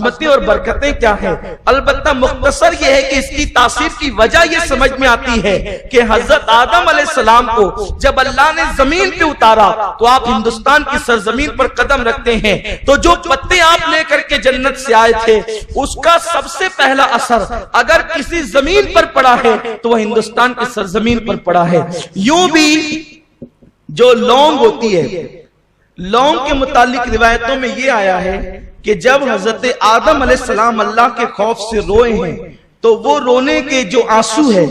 عظمتیں اور برکتیں کیا ہیں؟ البتہ مختصر یہ ہے کہ اس کی تاثیر کی وجہ یہ سمجھ میں آتی ہے کہ حضرت آدم علیہ السلام کو جب اللہ نے زمین پہ اتارا تو آپ ہندوستان کی سرزمین پر قدم رکھتے ہیں، تو جو پتے آپ لے کر کے جنت سے آئے تھے اس کا سب سے پہلا اثر اگر کسی زمین پر پڑا ہے تو وہ ہندوستان کی سرزمین پر پڑا ہے۔ یوں بھی جو لونگ ہوتی ہے، لونگ کے متعلق روایتوں میں یہ آیا ہے کہ جب حضرت آدم علیہ السلام اللہ کے خوف سے روئے ہیں تو وہ رونے کے جو آنسو ہے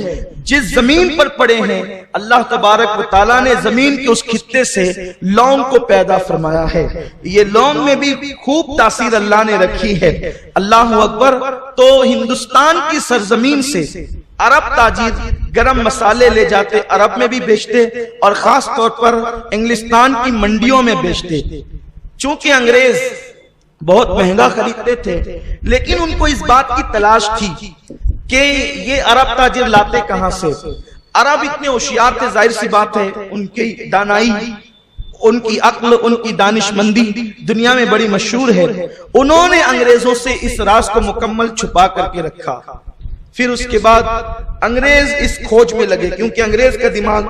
جس زمین پر پڑے ہیں، اللہ تبارک و تعالیٰ نے زمین کے اس خطے سے لونگ کو پیدا فرمایا ہے۔ یہ لونگ میں بھی خوب تاثیر اللہ نے رکھی ہے۔ اللہ اکبر۔ تو ہندوستان کی سرزمین سے عرب تاجر گرم مسالے لے جاتے، عرب میں بھی بیچتے اور خاص طور پر انگلستان کی منڈیوں میں بیچتے۔ چونکہ انگریز بہت مہنگا خریدتے تھے، لیکن ان کو اس بات کی تلاش تھی کہ یہ عرب تاجر لاتے کہاں سے۔ عرب اتنے ہوشیار تھے، ظاہر سی بات ہے، ان کی دانائی، ان کی عقل، ان کی دانش مندی دنیا میں بڑی مشہور ہے۔ انہوں نے انگریزوں سے اس راز کو مکمل چھپا کر کے رکھا۔ پھر اس کے بعد انگریز اس کھوج میں لگے، کیونکہ انگریز کا دماغ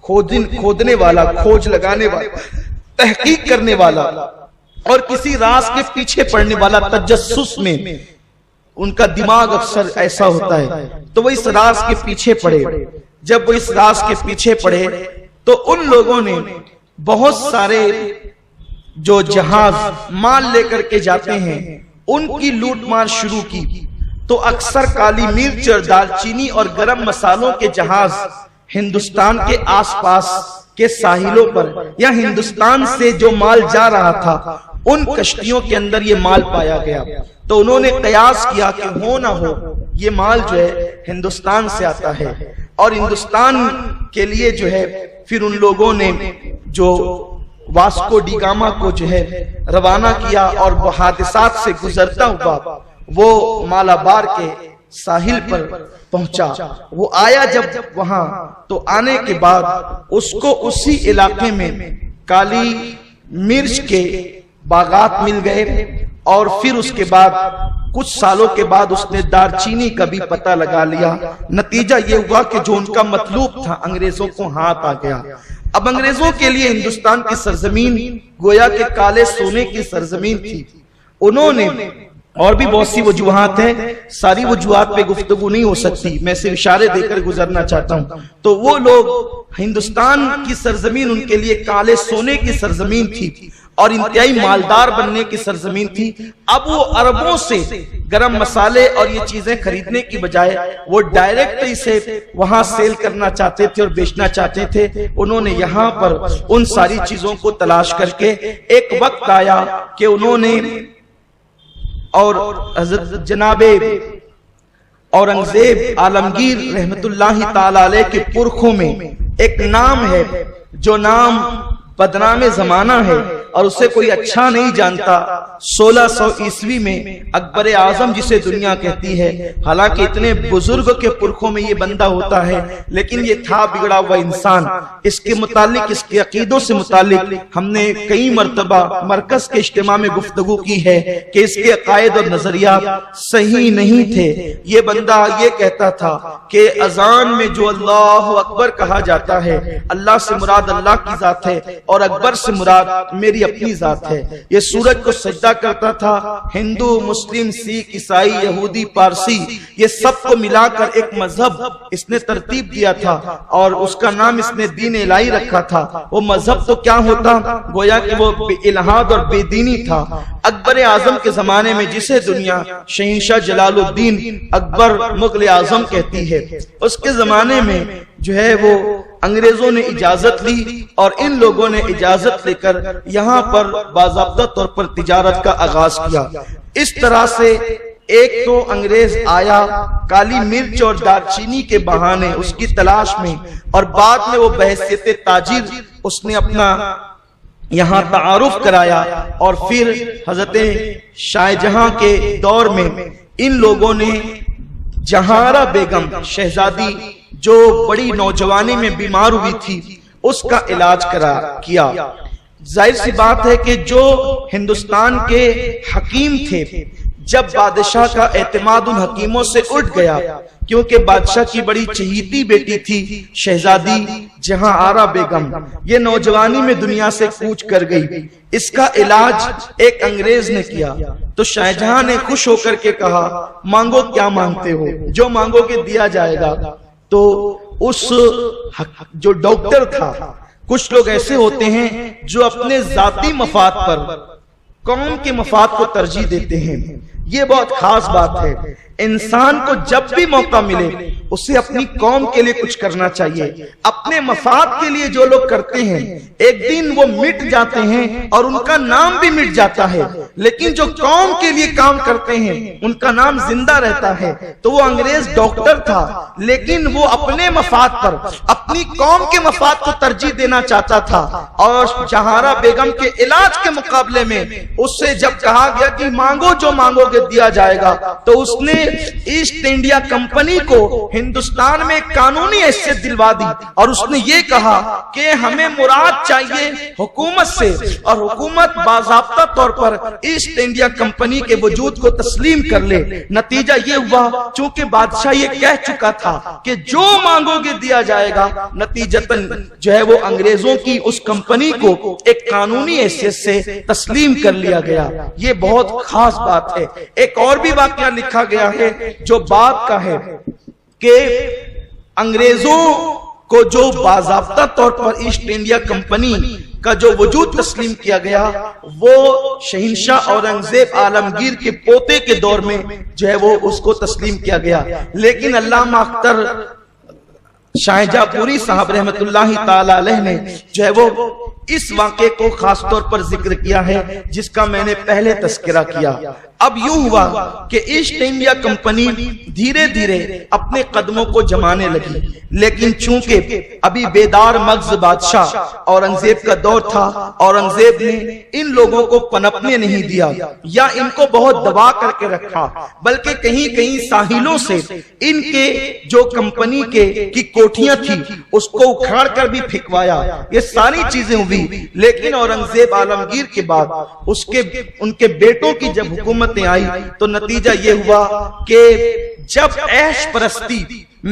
کھودنے والا، کھوج لگانے والا، تحقیق کرنے والا اور کسی راز کے پیچھے پڑنے والا، تجسس میں ان کا دماغ اکثر ایسا ہوتا ہے۔ تو وہ اس راز کے پیچھے پڑے۔ جب وہ اس راز کے پیچھے پڑے تو ان لوگوں نے بہت سارے جو جہاز مال لے کر کے جاتے ہیں ان کی لوٹ مار شروع کی۔ تو اکثر کالی مرچ اور دال چینی اور گرم مسالوں کے جہاز ہندوستان کے آس پاس کے ساحلوں پر یا ہندوستان سے جو مال جا رہا تھا ان کشتیوں کے اندر یہ مال پایا گیا۔ تو انہوں نے قیاس کیا کہ ہو نہ ہو یہ مال جو ہے ہندوستان سے آتا ہے، اور ہندوستان کے لیے جو ہے پھر ان لوگوں نے جو واسکو ڈی گاما کو جو ہے روانہ کیا، اور وہ حادثات سے گزرتا ہوا وہ مالابار کے ساحل پر پہنچا۔ وہ آیا جب وہاں تو آنے کے بعد اس کو اسی علاقے میں کالی مرچ کے باغات مل گئے، اور پھر اس کے بعد کچھ سالوں کے بعد اس نے دار چینی کا بھی پتہ لگا لیا۔ نتیجہ یہ ہوا کہ جو ان کا مطلوب تھا انگریزوں کو ہاتھ آ گیا۔ اب انگریزوں کے لیے ہندوستان کی سرزمین گویا کہ کالے سونے کی سرزمین تھی۔ انہوں نے اور بھی بہت سی وجوہات ہیں، ساری وجوہات پہ گفتگو نہیں ہو سکتی، میں صرف اشارے دے کر گزرنا چاہتا ہوں۔ تو وہ لوگ ہندوستان کی سرزمین ان کے لیے کالے سونے کی سرزمین تھی اور انتہائی مالدار بننے کی سرزمین تھی۔ اب وہ عربوں سے گرم مسالے اور یہ چیزیں خریدنے کی بجائے وہ ڈائریکٹ اسے وہاں سیل کرنا چاہتے تھے اور بیچنا چاہتے تھے۔ انہوں نے یہاں پر ان ساری چیزوں کو تلاش کر کے ایک وقت آیا کہ انہوں نے، اور حضرت جناب اورنگزیب عالمگیر رحمت اللہ تعالی علیہ کے پرکھوں میں ایک نام ہے جو نام بدنام زمانہ ہے اور اسے کوئی اچھا نہیں جانتا۔ 1600 عیسوی میں اکبر اعظم جسے دنیا کہتی ہے، حالانکہ اتنے بزرگ کے پرکھوں میں یہ بندہ ہوتا ہے لیکن یہ تھا بگڑا ہوا انسان۔ اس کے متعلق، اس کے عقیدوں سے متعلق ہم نے کئی مرتبہ مرکز کے اجتماع میں گفتگو کی ہے کہ اس کے عقائد اور نظریات صحیح نہیں تھے۔ یہ بندہ یہ کہتا تھا کہ اذان میں جو اللہ اکبر کہا جاتا ہے اللہ سے مراد اللہ کی ذات ہے اور اکبر سے مراد میری اپنی ذات ہے۔ یہ سورج کو سجدہ کرتا تھا۔ ہندو، مسلم، سکھ، عیسائی، یہودی، پارسی، یہ سب کو ملا کر ایک مذہب اس نے ترتیب دیا تھا اور اس کا نام اس نے دین الہی رکھا تھا۔ وہ مذہب تو کیا ہوتا، گویا کہ وہ الہاد اور بے دینی تھا۔ اکبر اعظم کے زمانے میں جسے دنیا شہنشاہ جلال الدین اکبر مغل اعظم کہتی ہے، اس کے زمانے میں جو ہے وہ انگریزوں نے اجازت لی اور ان لوگوں نے اجازت لے کر یہاں پر باضابطہ طور پر تجارت کا آغاز کیا۔ اس طرح سے ایک تو انگریز آیا کالی مرچ اور دار چینی کے بہانے اس کی تلاش میں، اور بعد میں وہ بحیثیت تاجر اس نے اپنا یہاں تعارف کرایا، اور پھر حضرت شاہ جہاں کے دور میں ان لوگوں نے جہارہ بیگم شہزادی جو بڑی نوجوانی میں بیمار ہوئی تھی اس کا علاج کیا۔ ظاہر سی بات ہے کہ جو ہندوستان کے حکیم تھے، جب بادشاہ کا اعتماد ان حکیموں سے اٹھ گیا، کیونکہ بادشاہ کی بڑی چہیتی بیٹی تھی شہزادی جہاں آرا بیگم، یہ نوجوانی میں دنیا سے کوچ کر گئی، اس کا علاج ایک انگریز نے کیا تو شاہجہاں نے خوش ہو کر کے کہا مانگو کیا مانگتے ہو، جو مانگو گے دیا جائے گا۔ تو اس جو ڈاکٹر تھا، کچھ لوگ ایسے ہوتے ہیں جو اپنے ذاتی مفاد پر قوم کے مفاد کو ترجیح دیتے ہیں، یہ بہت خاص بات ہے۔ انسان کو جب بھی موقع ملے اسے اپنی قوم کے لیے کچھ کرنا چاہیے۔ اپنے مفاد کے لیے جو لوگ کرتے ہیں ایک دن وہ مٹ جاتے ہیں اور ان کا نام بھی مٹ جاتا ہے، لیکن جو قوم کے لیے کام کرتے ہیں ان کا نام زندہ رہتا ہے۔ تو وہ انگریز ڈاکٹر تھا لیکن وہ اپنے مفاد پر اپنی قوم کے مفاد کو ترجیح دینا چاہتا تھا، اور جہارا بیگم کے علاج کے مقابلے میں اس سے جب کہا گیا کہ مانگو جو مانگو گے دیا جائے گا، تو اس نے ایسٹ انڈیا کمپنی کو ہندوستان میں قانونی حیثیت دلوا دی، اور اس نے یہ کہا کہ ہمیں مراد چاہیے حکومت سے، اور حکومت باضابطہ طور پر ایسٹ انڈیا کمپنی کے وجود کو تسلیم کر لے۔ نتیجہ یہ ہوا چونکہ بادشاہ یہ کہہ چکا تھا کہ جو مانگو گے دیا جائے گا، نتیجتاً جو ہے وہ انگریزوں کی اس کمپنی کو ایک قانونی حیثیت سے تسلیم کر لیا گیا۔ یہ بہت خاص بات ہے۔ ایک اور بھی واقعہ لکھا گیا ہے جو بات کا ہے کہ انگریزوں کو جو باضابطہ طور پر ایسٹ انڈیا کمپنی کا جو وجود تسلیم کیا گیا وہ شہنشاہ اورنگزیب عالمگیر کے پوتے کے دور میں جو ہے وہ اس کو تسلیم کیا گیا، لیکن علامہ اختر شاہجہاں پوری صاحب رحمت اللہ تعالی علیہ نے جو ہے وہ اس واقعے کو خاص طور پر ذکر کیا ہے جس کا میں نے پہلے تذکرہ کیا۔ اب یوں ہوا کہ ایسٹ انڈیا کمپنی دھیرے دھیرے اپنے قدموں کو جمانے لگی، لیکن چونکہ ابھی بیدار مغز بادشاہ اورنگزیب کا دور تھا، اورنگزیب نے ان لوگوں کو پنپنے نہیں دیا یا ان کو بہت دبا کر کے رکھا، بلکہ کہیں کہیں ساحلوں سے ان کے جو کمپنی کی کوٹھیاں تھی اس کو اکھاڑ کر بھی پھینکوایا۔ یہ ساری چیزیں ہوئی، لیکن اورنگزیب عالمگیر کے بعد ان کے بیٹوں کی جب حکومتیں آئی تو نتیجہ یہ ہوا کہ جب عیش پرستی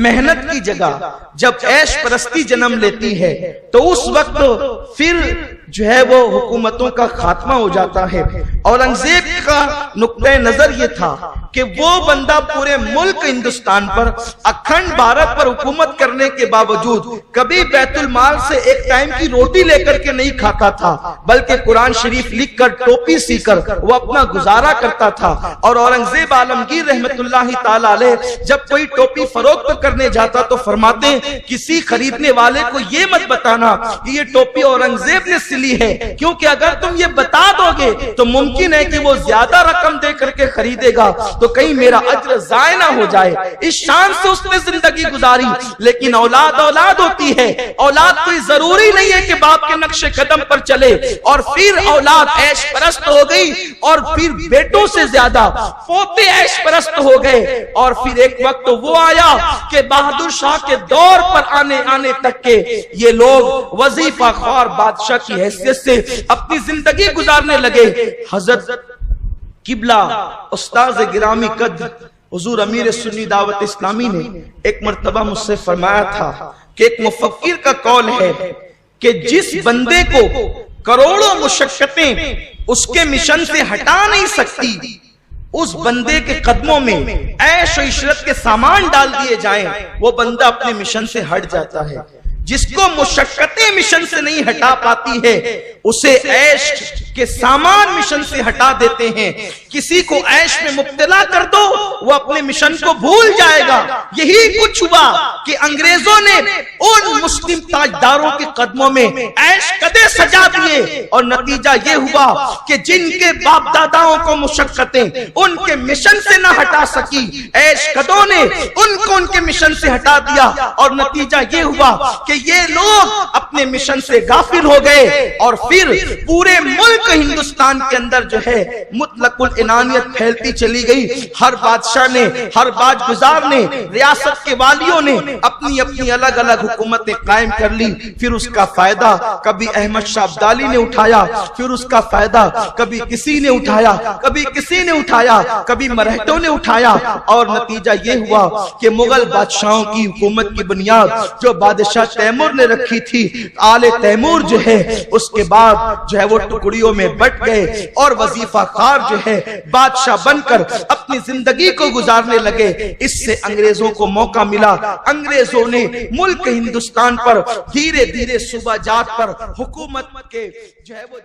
محنت کی جگہ جب عیش پرستی جنم لیتی ہے تو اس وقت پھر جو ہے وہ حکومتوں کا خاتمہ ہو جاتا ہے۔ اورنگزیب کا نقطہ نظر یہ تھا کہ وہ بندہ پورے ملک ہندوستان پر اکھنڈ بھارت پر حکومت کرنے کے باوجود کبھی بیت المال سے ایک ٹائم کی روٹی لے کر کے نہیں کھاتا تھا، بلکہ قرآن شریف لکھ کر ٹوپی سی کر وہ اپنا گزارا کرتا تھا۔ اور اورنگزیب عالمگیر رحمت اللہ تعالی علیہ جب کوئی ٹوپی فروخت کرنے جاتا تو فرماتے کسی خریدنے والے کو یہ مت بتانا کہ یہ ٹوپی اورنگزیب نے سلی ہے، کیونکہ اگر تم یہ بتا دو گے تو ممکن ہے کہ وہ زیادہ رقم دے کر کے خریدے گا تو کہیں میرا اجر ضائع نہ ہو جائے۔ اس شان سے اس نے زندگی گزاری، لیکن اولاد اولاد ہوتی ہے، اولاد کوئی ضروری نہیں ہے کہ باپ کے نقش قدم پر چلے، اور پھر اولاد عیش پرست ہو گئی اور پھر بیٹوں سے زیادہ پوتے عیش پرست ہو گئے، اور پھر ایک وقت وہ آیا کہ بہادر شاہ کے دور پر آنے تک کے یہ لوگ وظیفہ خوار بادشاہ کی حیثیت سے اپنی زندگی گزارنے لگے۔ حضرت قبلہ استاذ گرامی قد حضور امیر سنی دعوت اسلامی نے ایک مرتبہ مجھ سے فرمایا تھا کہ ایک مفکر کا قول ہے کہ جس بندے کو کروڑوں مشقتیں اس کے مشن سے ہٹا نہیں سکتی، اس بندے کے قدموں میں عیش و عشرت کے سامان ڈال دیے جائیں وہ بندہ اپنے مشن سے ہٹ جاتا ہے۔ جس کو مشقتیں مشن سے نہیں ہٹا پاتی ہے اسے عیش کے سامان مشن سے ہٹا دیتے ہیں۔ کسی کو عیش میں مبتلا کر دو وہ اپنے مشن کو بھول جائے گا۔ یہی کچھ ہوا کہ انگریزوں نے ان مسلم تاجداروں کے قدموں میں عیش قدے سجا دیے، اور نتیجہ یہ ہوا کہ جن کے باپ داداؤں کو مشقتیں ان کے مشن سے نہ ہٹا سکی، عیش قدوں نے ان کو ان کے مشن سے ہٹا دیا، اور نتیجہ یہ ہوا کہ یہ لوگ اپنے مشن سے غافل ہو گئے، اور پھر پورے ملک ملک ہندوستان کے اندر جو ہے مطلق العنانیت پھیلتی چلی گئی. ہر بادشاہ نے، ہر باج گزار نے، ریاست کے والیوں نے اپنی اپنی الگ الگ حکومتیں قائم کر لی. پھر اس کا فائدہ کبھی احمد شاہ ابدالی نے اٹھایا، پھر اس کا فائدہ کبھی کسی نے اٹھایا، کبھی کسی نے اٹھایا، کبھی مرہٹوں نے اٹھایا، اور نتیجہ یہ ہوا کہ مغل بادشاہوں کی حکومت کی بنیاد جو بادشاہ تیمور نے رکھی تھی، آل تیمور جو ہے، اس کے بعد جو ہے وہ ٹکڑیوں میں بٹ گئے اور وظیفہ خار جو ہے بادشاہ بن کر اپنی زندگی کو گزارنے لگے. اس سے انگریزوں کو موقع ملا. انگریزوں نے ملک ہندوستان پر دھیرے دھیرے صوبہ جات پر حکومت کے جو ہے وہ